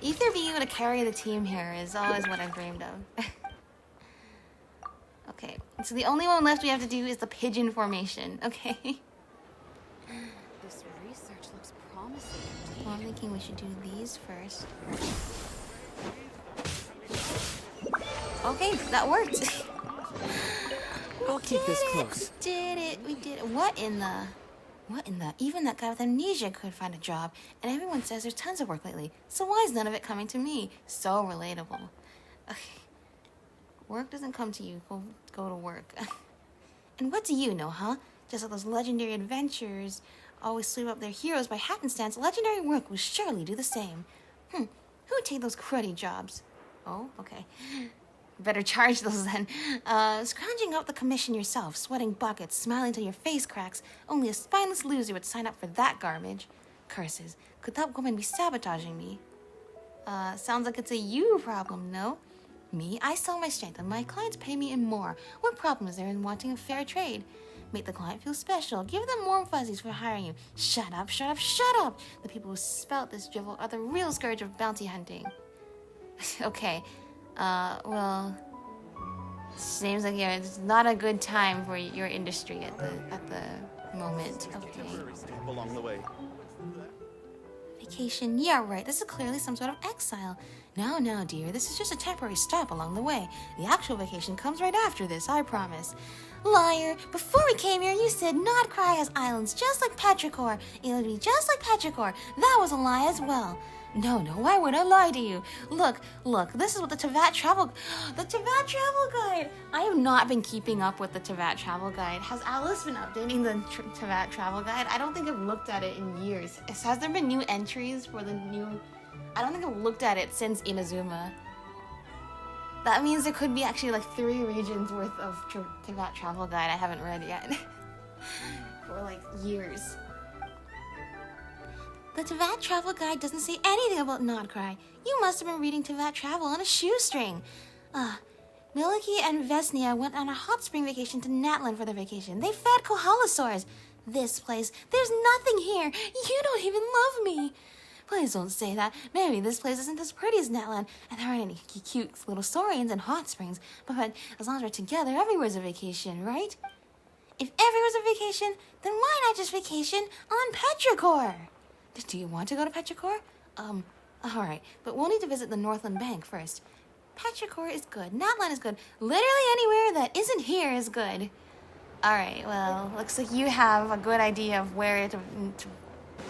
Ether being able to carry the team here is always what I've dreamed of. Okay, so the only one left we have to do is the pigeon formation, okay? This research looks promising. Well, I'm thinking we should do these first. Okay, that worked. I'll keep this close. Did it, we did it. What in the... Even that guy with amnesia could find a job, and everyone says there's tons of work lately, so why is none of it coming to me? So relatable. Okay. Work doesn't come to you. Go to work. And what do you know, huh? Just like those legendary adventurers always sweep up their heroes by happenstance, legendary work will surely do the same. Who would take those cruddy jobs? Oh, okay. Better charge those then. Scrounging up the commission yourself, sweating buckets, smiling till your face cracks. Only a spineless loser would sign up for that garbage. Curses. Could that woman be sabotaging me? Sounds like it's a you problem, no? Me? I sell my strength and my clients pay me in more. What problem is there in wanting a fair trade? Make the client feel special. Give them warm fuzzies for hiring you. Shut up, shut up, shut up! The people who spout this drivel are the real scourge of bounty hunting. Okay. Well, seems like it's not a good time for your industry at the moment. Okay. Along the way. Vacation, yeah, right. This is clearly some sort of exile. No, dear, this is just a temporary stop along the way. The actual vacation comes right after this, I promise. Liar! Before we came here, you said Nod-Krai has islands just like Petrichor. It would be just like Petrichor. That was a lie as well. No, why would I lie to you? Look, this is what the Teyvat Travel Guide! I have not been keeping up with the Teyvat Travel Guide. Has Alice been updating the Teyvat Travel Guide? I don't think I've looked at it in years. Has there been new entries for the new... I don't think I've looked at it since Inazuma. That means there could be actually like 3 regions worth of Teyvat Travel Guide I haven't read yet. For like years. The Teyvat Travel Guide doesn't say anything about Nod-Krai. You must have been reading Teyvat Travel on a shoestring. Miliki and Vesnia went on a hot spring vacation to Natlan for their vacation. They fed Kohalosaurs. This place, there's nothing here. You don't even love me. Please don't say that. Maybe this place isn't as pretty as Natlan, and there aren't any cute little saurians and hot springs. But as long as we're together, everywhere's a vacation, right? If everywhere's a vacation, then why not just vacation on Petrichor? Do you want to go to Petrichor? Alright, but we'll need to visit the Northland Bank first. Petrichor is good. Natlan is good. Literally anywhere that isn't here is good. Alright, well, looks like you have a good idea of where to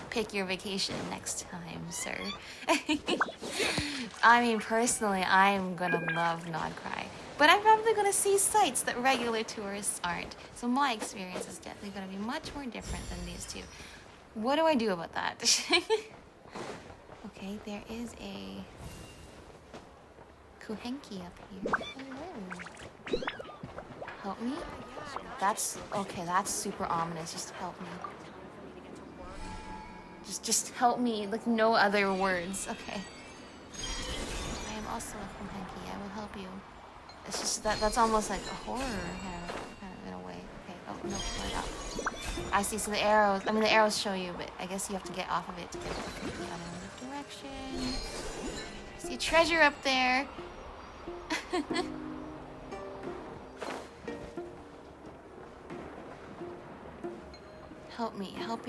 pick your vacation next time, sir. I mean, personally, I'm gonna love Nod-Krai. But I'm probably gonna see sights that regular tourists aren't. So my experience is definitely gonna be much more different than these two. What do I do about that? Okay, there is a Kuhenki up here. Hello. Help me? That's okay, that's super ominous. Just help me. Just help me, like no other words. Okay. I am also a Kuhenki. I will help you. It's just that's almost like a horror kind of in a way. Okay. Oh no, wait up. I see. So the arrows show you, but I guess you have to get off of it to get the other direction. I see a treasure up there. Help me. Help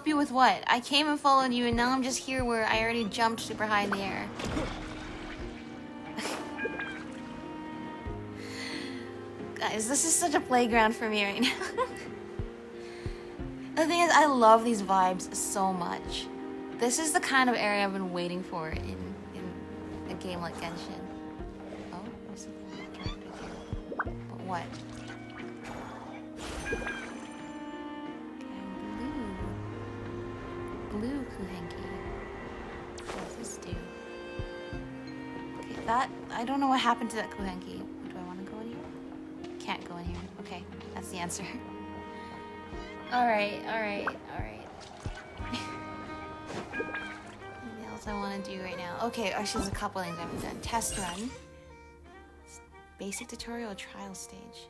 you with what? I came and followed you, and now I'm just here where I already jumped super high in the air. Guys, this is such a playground for me right now. The thing is, I love these vibes so much. This is the kind of area I've been waiting for in a game like Genshin. Oh, there's something attractive here. But what? Blue Kuhenki. What does this do? Okay, that... I don't know what happened to that Kuhenki. Do I want to go in here? Can't go in here. Okay, that's the answer. Alright. Anything else I want to do right now? Okay, actually there's a couple things I haven't done. Test run. Basic tutorial trial stage.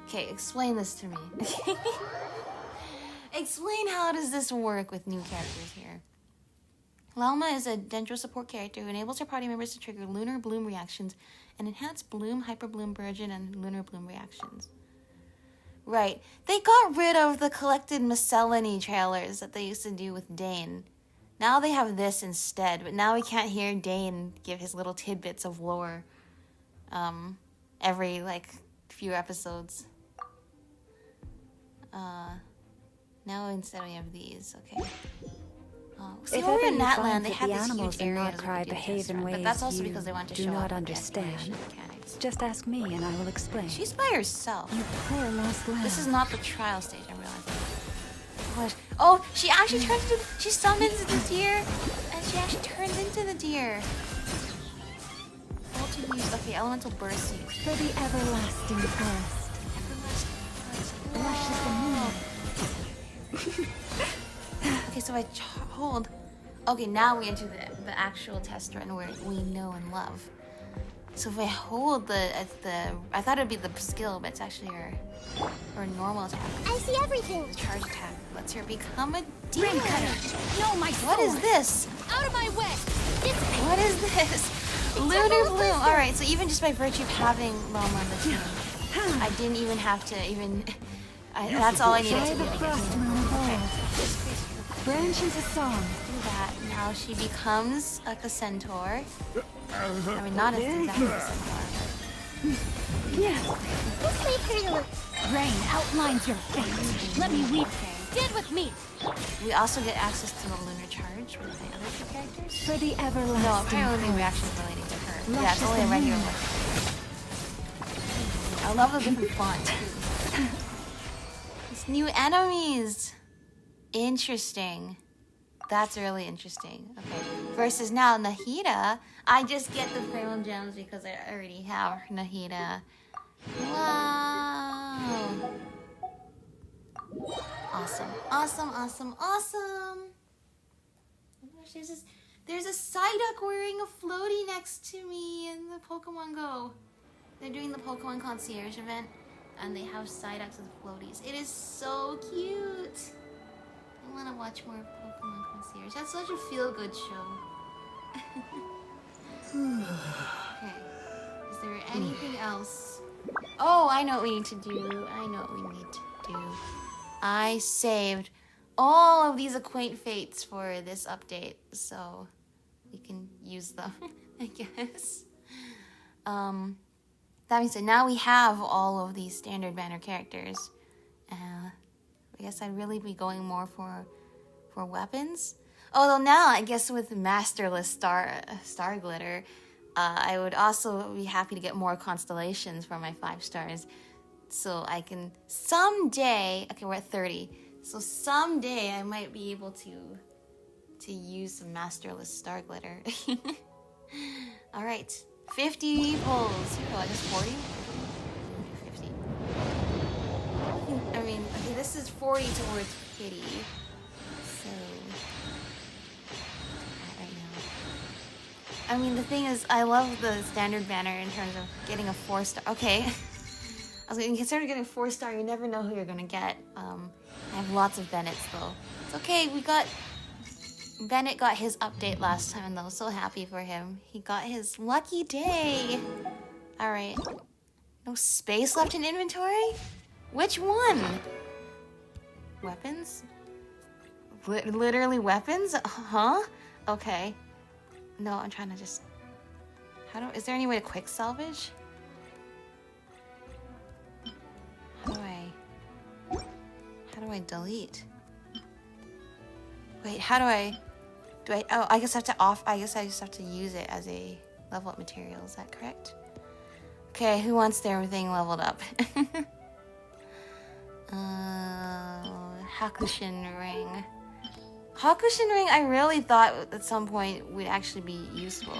Okay, explain this to me. Explain how does this work with new characters here. Lalma is a Dendro support character who enables her party members to trigger Lunar Bloom reactions and enhance Bloom, Hyper Bloom, Burgeon, and Lunar Bloom reactions. Right. They got rid of the collected miscellany trailers that they used to do with Dane. Now they have this instead, but now we can't hear Dane give his little tidbits of lore every, like, few episodes. Now instead we have these, okay. See, If over ever in you that find land, they that had the these animals huge in areas Nod-Krai we could do behave tests in around, ways but that's also you because they want to do show not off the understand. exploration mechanics. Just ask me and I will explain. She's by herself. You poor lost lamb. This is not the trial stage, I'm realizing. Gosh. Oh, she actually turns into, she summons the deer, and she actually turns into the deer. Ultimate use, okay, elemental burst use. For the everlasting forest. Lush as the moon. Okay, so I hold. Okay, now we enter the actual test run where we know and love. So if I hold the I thought it'd be the skill, but it's actually her normal attack. I see everything. The charge attack lets her become a deer. Ring cutter. No, my What is this? Out of my way. Dissipate. What is this? Lunar Bloom. All right, so even just by virtue of having Lama on the team, I didn't even have to even. That's all I needed to do to get to okay. Branch into song. Do that. Now she becomes like a centaur. I mean, not exactly a centaur, Yeah. This made her look. Rain outlines your fate. Let me weep. Get with me. but we also get access to the lunar charge with my other two characters. For the everlasting. No, apparently we actually relating to her. Lush Yeah, it's as only a the regular moon. one. I love the different font too. It's new enemies. Interesting. That's really interesting. Okay. Versus now Nahida, I just get the Pheromone gems because I already have Nahida. Wow. Awesome. Awesome, awesome, awesome. Oh my gosh, there's a Psyduck wearing a floaty next to me in the Pokemon Go. They're doing the Pokemon Concierge event and they have Psyducks with floaties. It is so cute. I want to watch more Pokemon Concierge. That's such a feel-good show. Okay. Is there anything else? Oh, I know what we need to do. I saved all of these Acquaint Fates for this update, so we can use them, I guess. That being said, now we have all of these standard banner characters. I guess I'd really be going more for weapons. Although now, I guess with Masterless Star Glitter, I would also be happy to get more constellations for my 5 stars. So I can someday, okay, we're at 30. So someday I might be able to use some Masterless Star Glitter. All right, 50 pulls. Oh, I guess 40? 50. I mean, okay, this is 40 towards pity. So, that right now. I mean, the thing is, I love the standard banner in terms of getting a 4-star. Okay. I was going to consider getting a 4-star. You never know who you're going to get. I have lots of Bennett's, though. It's okay. Bennett got his update last time, though. So happy for him. He got his lucky day. All right. No space left in inventory? Which one? Weapons? Literally weapons? Huh? Okay. No, I'm trying to just... is there any way to quick salvage? How do I delete? Wait, oh, I guess I just have to use it as a level up material, is that correct? Okay, who wants their thing leveled up? Hakushin Ring. Hakushin Ring, I really thought at some point would actually be useful.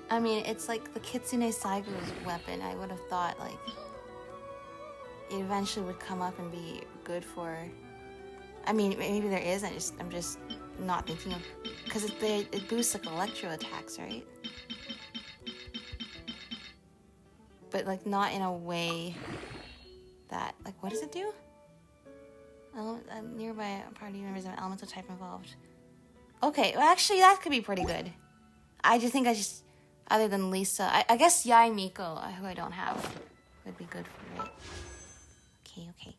I mean, it's like the Kitsune Saigo's weapon. I would have thought, like, it eventually would come up and be good for... I mean, maybe there is, I'm just not thinking of... Because it boosts, like, electro attacks, right? But, like, not in a way that... Like, what does it do? Nearby party members have an elemental type involved. Okay, well, actually, that could be pretty good. Other than Lisa, I guess Yai Miko, who I don't have, would be good for it. Okay.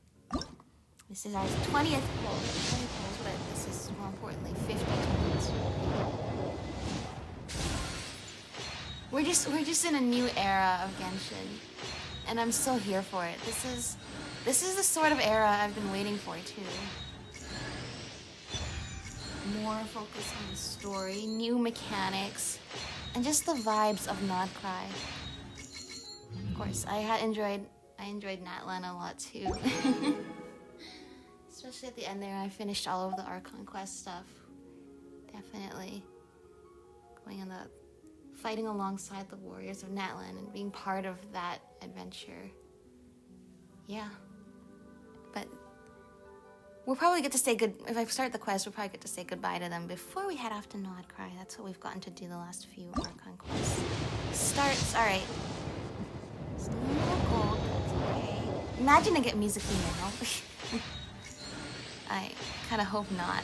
This is our 20th pull. 20 pulls, but this is more importantly 50 pulls. We're just in a new era of Genshin, and I'm so here for it. This This is the sort of era I've been waiting for, too. More focus on the story, new mechanics, and just the vibes of Nod-Krai. Of course, I enjoyed Natlan a lot, too. Especially at the end there, I finished all of the Archon Quest stuff. Definitely. Going on the... fighting alongside the warriors of Natlan and being part of that adventure. Yeah. But we'll probably get to say good... If I start the quest, we'll probably get to say goodbye to them before we head off to Nod-Krai. That's what we've gotten to do the last few Archon quests. Starts... Alright. Still no gold. That's okay. Imagine I get Mizuki now. I kind of hope not.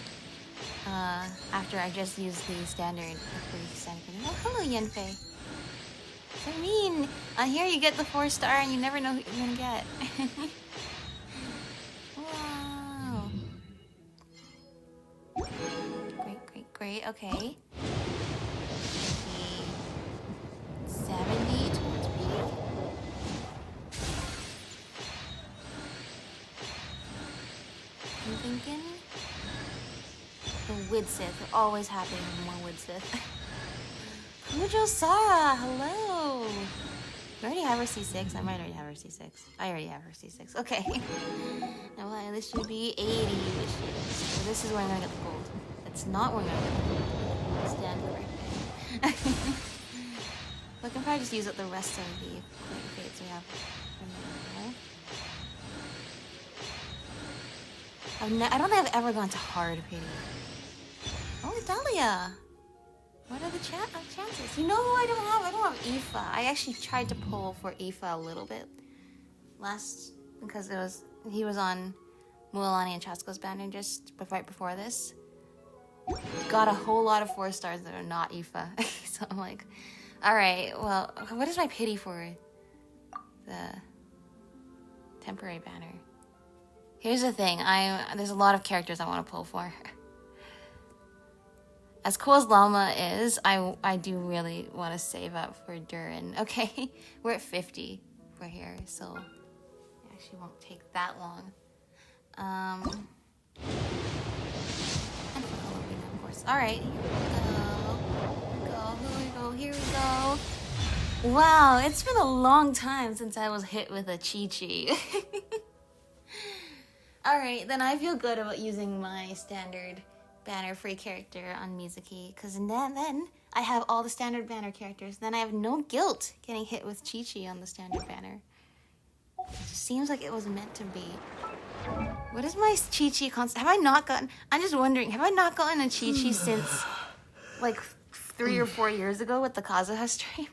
After I just use the standard. Oh, hello, Yanfei. I mean, on here you get the 4-star and you never know who you're gonna get. Wow. Great. Okay. 70 towards me. I'm thinking. The Widsith. They're always happy with more Widsith. Mujo Sara, hello. Do I already have her C6? I might already have her C6. I already have her C6. Okay. Now this should be 80 wishes. So this is where I'm gonna get the gold. It's not where I'm gonna get the gold. Stand corrected. We can probably just use up the rest of the quick fates we have for now. I don't think I've ever gone to hard pretty. Oh, Dahlia! What are the chances? You know who I don't have? I don't have Aoife. I actually tried to pull for Aoife a little bit because he was on Mualani and Chasko's banner just right before this. Got a whole lot of 4-stars that are not Aoife. So I'm like, alright, well, what is my pity for the temporary banner? Here's the thing, there's a lot of characters I want to pull for. As cool as Llama is, I do really want to save up for Durin. Okay, we're at 50 for here, so it actually won't take that long. And for Filipino, of course. Alright, here we go. Wow, it's been a long time since I was hit with a Chi-Chi. Alright, then I feel good about using my standard banner free character on Mizuki, because then I have all the standard banner characters. Then I have no guilt getting hit with Chi-Chi on the standard banner. It just seems like it was meant to be. What is my Chi-Chi concept? Have I not gotten... I'm just wondering, have I not gotten a Chi-Chi since like 3 or 4 years ago with the Kazuha stream?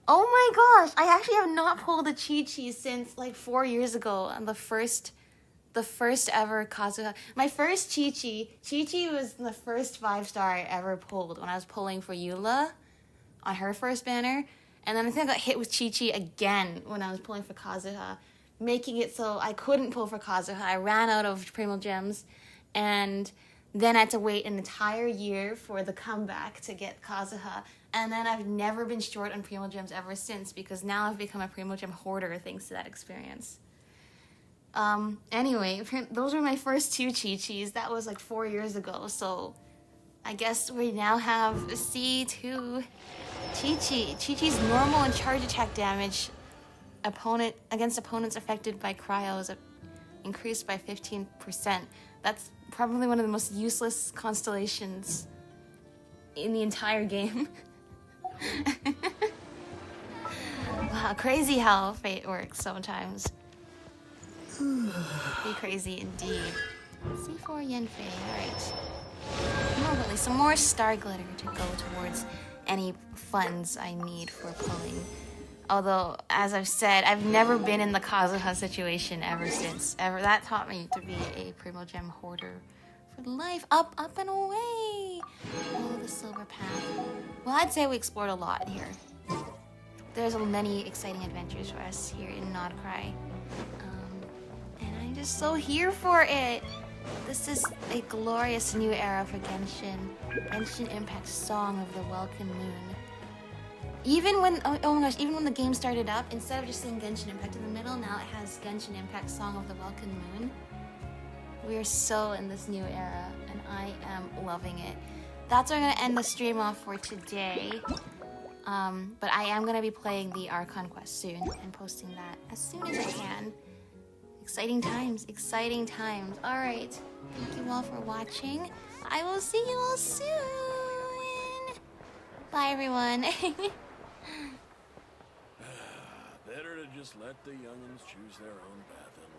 Oh my gosh, I actually have not pulled a Chi-Chi since like 4 years ago on the first ever Kazuha. My first Chi-Chi was the first 5-star I ever pulled when I was pulling for Eula on her first banner. And then I think I got hit with Chi-Chi again when I was pulling for Kazuha, making it so I couldn't pull for Kazuha. I ran out of Primo Gems, and then I had to wait an entire year for the comeback to get Kazuha. And then I've never been short on Primo Gems ever since, because now I've become a Primo Gem hoarder thanks to that experience. Anyway, those were my first 2 Chi-Chis. That was like 4 years ago, so I guess we now have C2 Chi-Chi. Chi-Chi's normal and charge attack damage against opponents affected by cryo is increased by 15%. That's probably one of the most useless constellations in the entire game. Wow, crazy how fate works sometimes. Be crazy indeed. C4 Yanfei, alright. Probably some more star glitter to go towards any funds I need for pulling. Although, as I've said, I've never been in the Kazuha situation ever since. That taught me to be a Primo Gem hoarder for life. Up and away! Follow the silver path. Well, I'd say we explored a lot here. There's many exciting adventures for us here in Nod-Krai. And I'm just so here for it! This is a glorious new era for Genshin. Genshin Impact's Song of the Welkin Moon. Even when, oh my gosh, even when the game started up, instead of just saying Genshin Impact in the middle, now it has Genshin Impact Song of the Welcome Moon. We are so in this new era, and I am loving it. That's where I'm gonna end the stream off for today. But I am gonna be playing the Archon Quest soon and posting that as soon as I can. Exciting times, exciting times. All right, thank you all for watching. I will see you all soon. Bye, everyone. Better to just let the young'uns choose their own path in